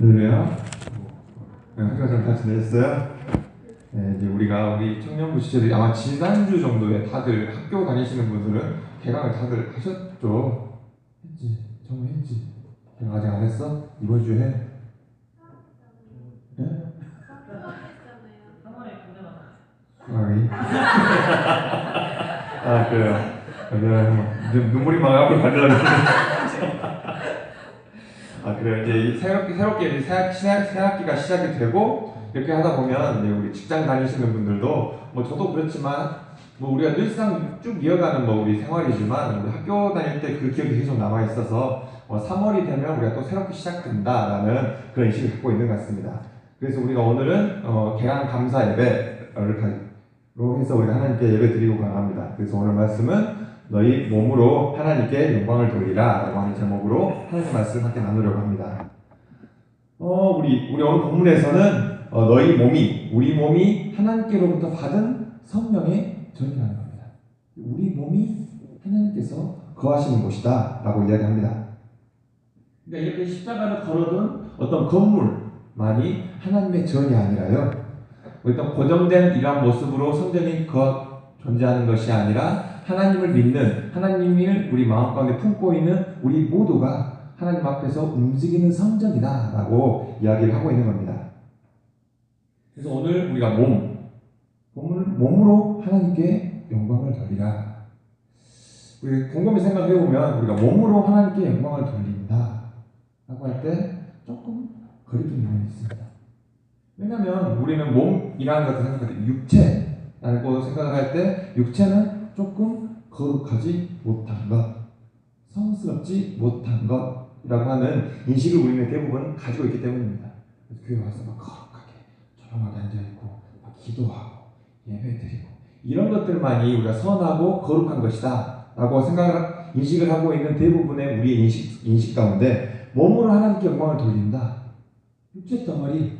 할렐루야. 네, 학교 잘 지내셨어요? 네, 이제 우리 청년부 시절이 아마 지난주 정도에 다들 학교 다니시는 분들은 개강을 다들 하셨죠? 했지. 정말 했지. 개강 아직 안 했어? 이번 주에 해? 네? 수학이? 아, 그래요. 그냥 눈물이 막 앞으로 가려고 아, 그래요. 이제 새롭게 이제 새 학기가 시작이 되고, 이렇게 하다 보면, 이제 우리 직장 다니시는 분들도, 뭐 저도 그렇지만, 뭐 우리가 늘상 쭉 이어가는 뭐 우리 생활이지만, 우리 학교 다닐 때 그 기억이 계속 남아있어서, 3월이 되면 우리가 또 새롭게 시작된다라는 그런 인식을 갖고 있는 것 같습니다. 그래서 우리가 오늘은, 개강 감사 예배로 해서 우리가 하나님께 예배 드리고 가합니다. 그래서 오늘 말씀은 너희 몸으로 하나님께 영광을 돌리라 라고 하는 제목으로 하나님의 말씀을 함께 나누려고 합니다. 우리 오늘 본문에서는 우리 몸이 하나님께로부터 받은 성령의 전이라는 겁니다. 우리 몸이 하나님께서 거하시는 곳이다 라고 이야기합니다. 그러니까 이렇게 십자가를 걸어둔 어떤 건물만이 하나님의 전이 아니라요, 어떤 고정된 이러한 모습으로 성전이 존재하는 것이 아니라 하나님을 믿는, 하나님을 우리 마음 가운데 품고 있는 우리 모두가 하나님 앞에서 움직이는 성전이다 라고 이야기를 하고 있는 겁니다. 그래서 오늘 우리가 몸으로 하나님께 영광을 돌리라. 우리 곰곰이 생각해보면 우리가 몸으로 하나님께 영광을 돌린다 라고 할 때 조금 거리끼는 면이 있습니다. 왜냐하면 우리는 몸이라는 것을 생각할 때 육체라고 생각할 때 육체는 조금 거룩하지 못한 것, 성스럽지 못한 것이라고 하는 인식을 우리는 대부분 가지고 있기 때문입니다. 그래서 교회 와서 막 거룩하게 조용하게 앉아있고 막 기도하고 예배드리고 이런 것들만이 우리가 선하고 거룩한 것이다 라고 인식을 하고 있는 대부분의 우리의 인식 가운데, 몸으로 하나님께 영광을 돌린다, 육체 덩어리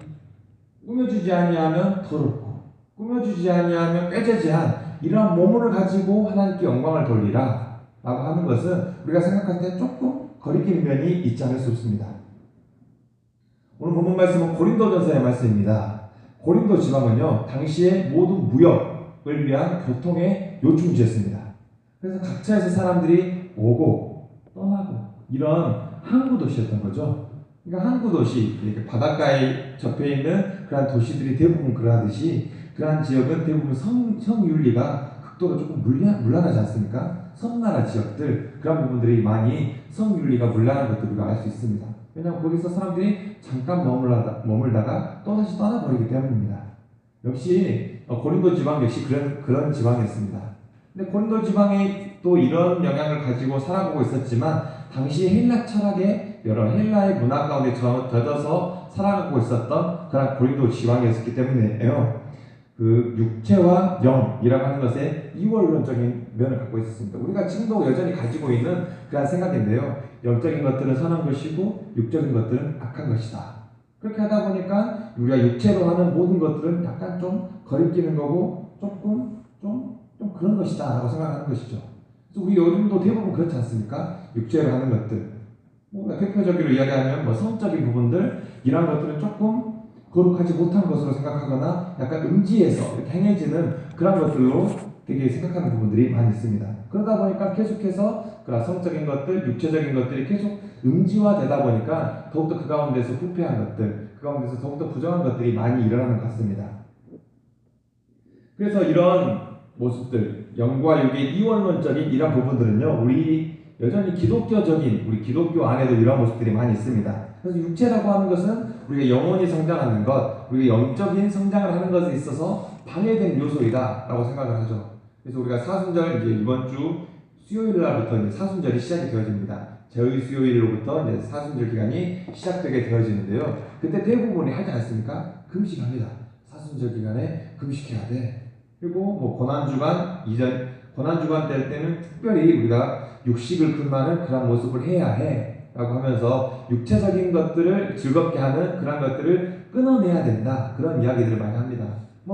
꾸며주지 아니하면 더럽고 꾸며주지 아니하면 꾀죄죄한 이러한 몸을 가지고 하나님께 영광을 돌리라 라고 하는 것은 우리가 생각할 때 조금 거리끼는 면이 있지 않을 수 없습니다. 오늘 본문 말씀은 고린도전서의 말씀입니다. 고린도 지방은요, 당시의 모든 무역을 위한 교통의 요충지였습니다. 그래서 각처에서 사람들이 오고 떠나고 이런 항구 도시였던 거죠. 그러니까 항구 도시, 이렇게 바닷가에 접해 있는 그러한 도시들이 대부분 그러하듯이, 그러한 지역은 대부분 성윤리가 극도로 조금 문란하지 않습니까? 섬나라 지역들, 그런 부분들이 많이 성윤리가 문란한 것들을 우리가 알 수 있습니다. 왜냐하면 거기서 사람들이 잠깐 머물다가 또다시 떠나버리기 때문입니다. 역시 고린도 지방 역시 그런 지방이었습니다. 근데 고린도 지방이 또 이런 영향을 가지고 살아보고 있었지만, 당시 헬라 철학의 여러 헬라의 문화 가운데 젖어서 살아가고 있었던 그런 고린도 지방이었기 때문에요. 그 육체와 영이라고 하는 것에 이원론적인 면을 갖고 있었습니다. 우리가 지금도 여전히 가지고 있는 그런 생각인데요. 영적인 것들은 선한 것이고 육적인 것들은 악한 것이다. 그렇게 하다 보니까 우리가 육체로 하는 모든 것들은 약간 좀 거리끼는 거고 좀 그런 것이다 라고 생각하는 것이죠. 그래서 우리 요즘도 대부분 그렇지 않습니까? 육체로 하는 것들, 대표적으로 이야기하면 성적인 부분들, 이런 것들은 조금 거룩하지 못한 것으로 생각하거나 약간 음지에서 이렇게 행해지는 그런 것들로 되게 생각하는 부분들이 많이 있습니다. 그러다 보니까 계속해서 그런 성적인 것들, 육체적인 것들이 계속 음지화되다 보니까 더욱더 그 가운데서 부패한 것들, 그 가운데서 더욱더 부정한 것들이 많이 일어나는 것 같습니다. 그래서 이런 모습들, 영과 육의 이원론적인 이런 부분들은요, 우리 여전히 우리 기독교 안에도 이런 모습들이 많이 있습니다. 그래서 육체라고 하는 것은 우리가 영혼이 성장하는 것, 우리가 영적인 성장을 하는 것에 있어서 방해된 요소이다 라고 생각을 하죠. 그래서 우리가 사순절, 이제 이번 주 수요일 날부터 이제 사순절이 시작이 되어집니다. 제의 수요일로부터 이제 사순절 기간이 시작되게 되어지는데요. 그때 대부분이 하지 않습니까? 금식합니다. 사순절 기간에 금식해야 돼. 그리고 고난주간 될 때는 특별히 우리가 육식을 금하는 그런 모습을 해야 해 라고 하면서 육체적인 것들을 즐겁게 하는 그런 것들을 끊어내야 된다, 그런 이야기들을 많이 합니다.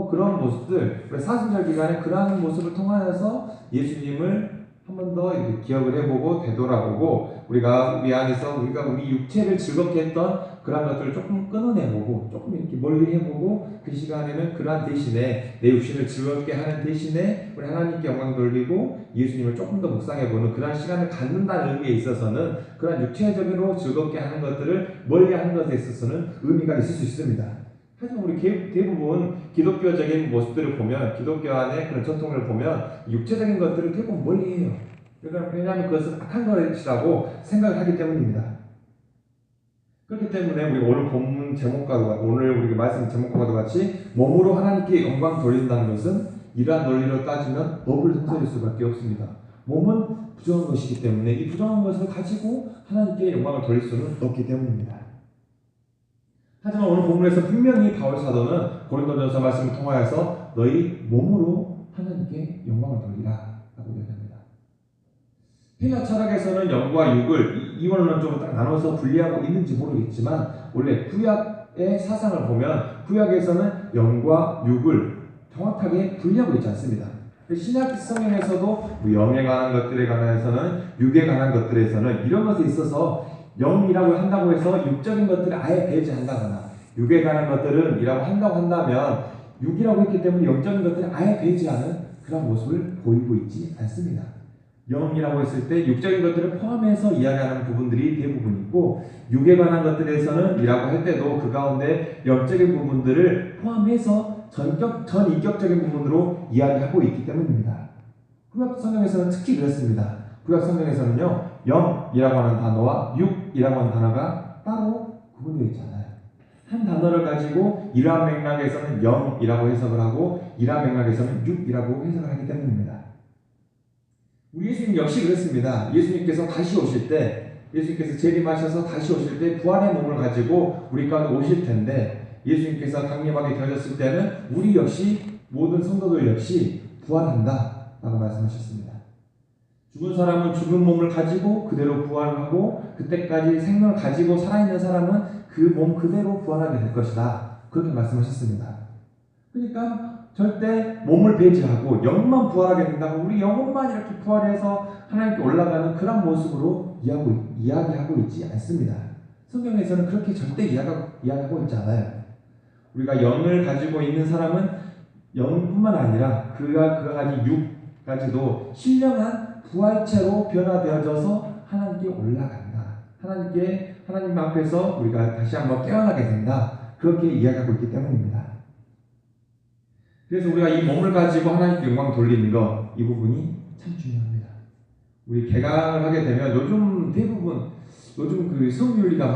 그런 모습들, 사순절 기간에 그러한 모습을 통하여서 예수님을 한 번 더 이렇게 기억을 해보고 되돌아보고 우리가 우리 안에서 우리 육체를 즐겁게 했던 그런 것들을 조금 끊어내보고 조금 이렇게 멀리 해보고 그 시간에는 그러한 대신에 내 육신을 즐겁게 하는 대신에 우리 하나님께 영광 돌리고 예수님을 조금 더 묵상해보는 그러한 시간을 갖는다는 의미에 있어서는 그러한 육체적으로 즐겁게 하는 것들을 멀리 하는 것에 있어서는 의미가 있을 수 있습니다. 하지만 우리 대부분 기독교적인 모습들을 보면 기독교 안에 그런 전통을 보면 육체적인 것들을 대부분 멀리해요. 왜냐하면 그것은 악한 것이라고 생각을 하기 때문입니다. 그렇기 때문에 우리 오늘 본문 제목과도 오늘 우리 말씀 제목과도 같이 몸으로 하나님께 영광 돌린다는 것은 이러한 논리로 따지면 법을 성사할 수밖에 없습니다. 몸은 부정한 것이기 때문에 이 부정한 것을 가지고 하나님께 영광을 돌릴 수는 없기 때문입니다. 하지만 오늘 본문에서 분명히 바울 사도는 고린도전서 말씀을 통하여서 너희 몸으로 하나님께 영광을 돌리라 라고 얘기합니다. 헬라 철학에서는 영과 육을 이원은 좀 딱 나눠서 분리하고 있는지 모르겠지만 원래 구약의 사상을 보면 구약에서는 영과 육을 정확하게 분리하고 있지 않습니다. 신약 성경에서도 영에 관한 것들에 관해서는 육에 관한 것들에서는 이런 것에 있어서 영이라고 한다고 해서 육적인 것들을 아예 배제한다거나 육에 관한 것들은 이라고 한다고 한다면 육이라고 했기 때문에 영적인 것들을 아예 배제하는 그런 모습을 보이고 있지 않습니다. 영이라고 했을 때 육적인 것들을 포함해서 이야기하는 부분들이 대부분 있고 육에 관한 것들에서는 이라고 할 때도 그 가운데 영적인 부분들을 포함해서 전인격적인 부분으로 이야기하고 있기 때문입니다. 구약 성경에서는 특히 그렇습니다. 구약 성경에서는요 영이라고 하는 단어와 육이라고 하는 단어가 따로 구분되어 있잖아요. 한 단어를 가지고 이러한 맥락에서는 영이라고 해석을 하고 이러한 맥락에서는 육이라고 해석을 하기 때문입니다. 우리 예수님 역시 그렇습니다. 예수님께서 다시 오실 때 예수님께서 재림하셔서 다시 오실 때 부활의 몸을 가지고 우리 가운데 오실 텐데 예수님께서 강림하게 되어졌을 때는 우리 역시 모든 성도들 역시 부활한다 라고 말씀하셨습니다. 죽은 사람은 죽은 몸을 가지고 그대로 부활하고 그때까지 생명을 가지고 살아있는 사람은 그 몸 그대로 부활하게 될 것이다. 그렇게 말씀하셨습니다. 그러니까 절대 몸을 배제하고 영만 부활하게 된다고 우리 영혼만 이렇게 부활해서 하나님께 올라가는 그런 모습으로 이야기하고 있지 않습니다. 성경에서는 그렇게 절대 이야기하고 있지 않아요. 우리가 영을 가지고 있는 사람은 영뿐만 아니라 그가 가진 육까지도 신령한 부활체로 변화되어져서 하나님께 올라간다. 하나님 앞에서 우리가 다시 한번 깨어나게 된다. 그렇게 이야기하고 있기 때문입니다. 그래서 우리가 이 몸을 가지고 하나님께 영광 돌리는 것, 이 부분이 참 중요합니다. 우리 개강을 하게 되면 요즘 그 성윤리가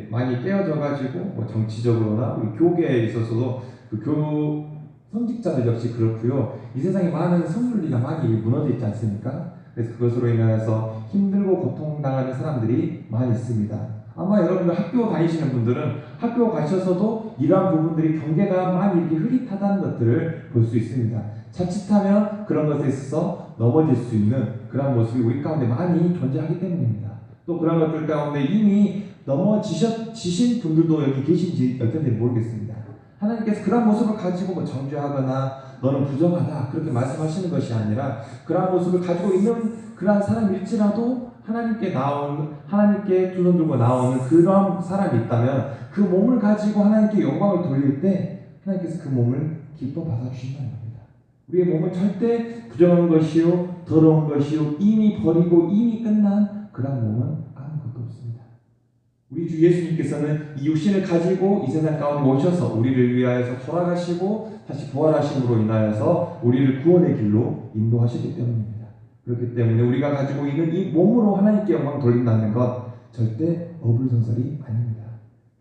많이 깨어져가지고 뭐 정치적으로나 우리 교계에 있어서도 그 성직자들 역시 그렇고요. 이 세상에 많은 성윤리가 많이 무너져 있지 않습니까? 그래서 그것으로 인해서 힘들고 고통당하는 사람들이 많이 있습니다. 아마 여러분들 학교 다니시는 분들은 학교 가셔서도 이러한 부분들이 경계가 많이 이렇게 흐릿하다는 것들을 볼 수 있습니다. 자칫하면 그런 것에 있어서 넘어질 수 있는 그런 모습이 우리 가운데 많이 존재하기 때문입니다. 또 그런 것들 가운데 이미 넘어지신 분들도 여기 계신지 어떤지 모르겠습니다. 하나님께서 그런 모습을 가지고 정죄하거나 너는 부정하다 그렇게 말씀하시는 것이 아니라 그러한 모습을 가지고 있는 그러한 사람일지라도 하나님께 두 손 들고 나오는 그런 사람이 있다면 그 몸을 가지고 하나님께 영광을 돌릴 때 하나님께서 그 몸을 기뻐 받아주신다는 겁니다. 우리의 몸은 절대 부정한 것이요 더러운 것이요 이미 버리고 이미 끝난 그런 몸은 아무것도 없습니다. 우리 주 예수님께서는 이 육신을 가지고 이 세상 가운데 오셔서 우리를 위하여서 돌아가시고 다시 부활하심으로 인하여서 우리를 구원의 길로 인도하셨기 때문입니다. 그렇기 때문에 우리가 가지고 있는 이 몸으로 하나님께 영광 돌린다는 것 절대 어불성설이 아닙니다.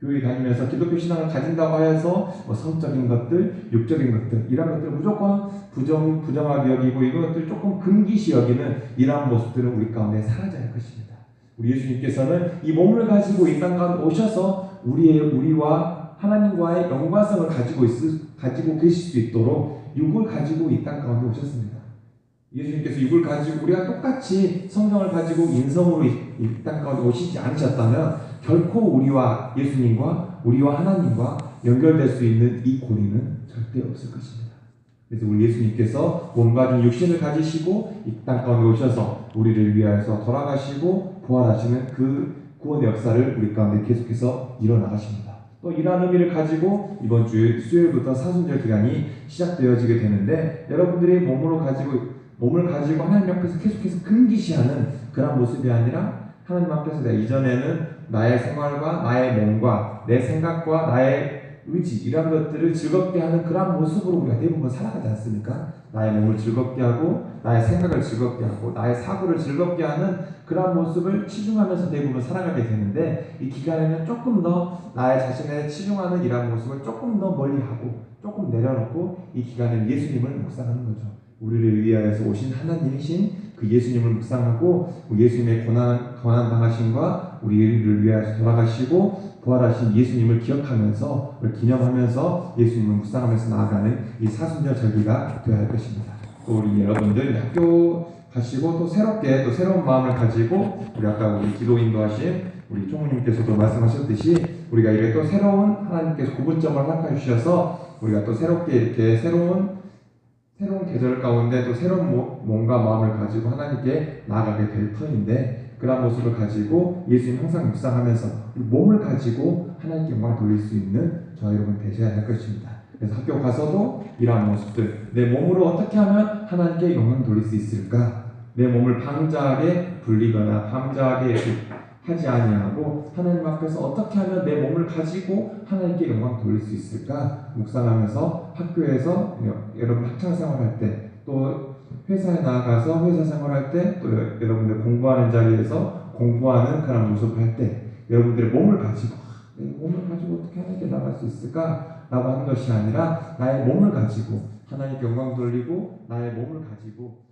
교회 다니면서 기독교 신앙을 가진다고 해서 성적인 것들, 육적인 것들 이런 것들 무조건 부정하게 여기고 이런 것들 조금 금기시 여기는 이러한 모습들은 우리 가운데 사라져야 할 것입니다. 우리 예수님께서는 이 몸을 가지고 이 땅 가운데 오셔서 우리와 하나님과의 연관성을 가지고 계실 수 있도록 육을 가지고 이 땅 가운데 오셨습니다. 예수님께서 육을 가지고 우리가 똑같이 성령을 가지고 인성으로 이 땅 가운데 오시지 않으셨다면 결코 우리와 예수님과 우리와 하나님과 연결될 수 있는 이 고리는 절대 없을 것입니다. 그래서 우리 예수님께서 몸 가진 육신을 가지시고 이 땅 가운데 오셔서 우리를 위하여서 돌아가시고 부활하시는 그 구원의 역사를 우리 가운데 계속해서 이뤄나가십니다. 또 이러한 의미를 가지고 이번 주 수요일부터 사순절 기간이 시작되어지게 되는데, 여러분들이 몸을 가지고 하나님 앞에서 계속해서 금기시하는 그런 모습이 아니라, 하나님 앞에서 내가 이전에는 나의 생활과 나의 몸과 내 생각과 나의 의지, 이런 것들을 즐겁게 하는 그런 모습으로 우리가 대부분 살아가지 않습니까? 나의 몸을 즐겁게 하고 나의 생각을 즐겁게 하고 나의 사고를 즐겁게 하는 그런 모습을 치중하면서 대부분 살아가게 되는데, 이 기간에는 조금 더 나의 자신에 치중하는 이런 모습을 조금 더 멀리하고 조금 내려놓고 이 기간에 예수님을 묵상하는 거죠. 우리를 위하여서 오신 하나님이신 그 예수님을 묵상하고 예수님의 고난 당하심과 우리를 위하여서 돌아가시고 부활하신 예수님을 기억하면서, 기념하면서 예수님을 묵상하면서 나아가는 이 사순절 절기가 되어야 할 것입니다. 또 우리 여러분들 학교 가시고 또 새롭게 또 새로운 마음을 가지고, 우리 아까 우리 기도 인도하신 우리 총무님께서도 말씀하셨듯이 우리가 이렇게 또 새로운 하나님께서 구분점을 허락해 주셔서 우리가 또 새롭게 이렇게 새로운 계절 가운데 또 새로운 몸과 마음을 가지고 하나님께 나아가게 될 터인데, 그런 모습을 가지고 예수님 항상 묵상하면서 몸을 가지고 하나님께 영광을 돌릴 수 있는 저와 여러분 되셔야 할 것입니다. 그래서 학교 가서도 이러한 모습들, 내 몸으로 어떻게 하면 하나님께 영광을 돌릴 수 있을까? 내 몸을 방자하게 불리거나 방자하게 하지 아니하고 하나님 앞에서 어떻게 하면 내 몸을 가지고 하나님께 영광 돌릴 수 있을까 묵상하면서, 학교에서 여러분 학창 생활할 때, 또 회사에 나가서 회사 생활할 때, 또 여러분들 공부하는 자리에서 공부하는 그런 모습을 할 때, 여러분들의 몸을 가지고 내 몸을 가지고 어떻게 하나님께 나갈 수 있을까? 라고 하는 것이 아니라 나의 몸을 가지고 하나님께 영광 돌리고 나의 몸을 가지고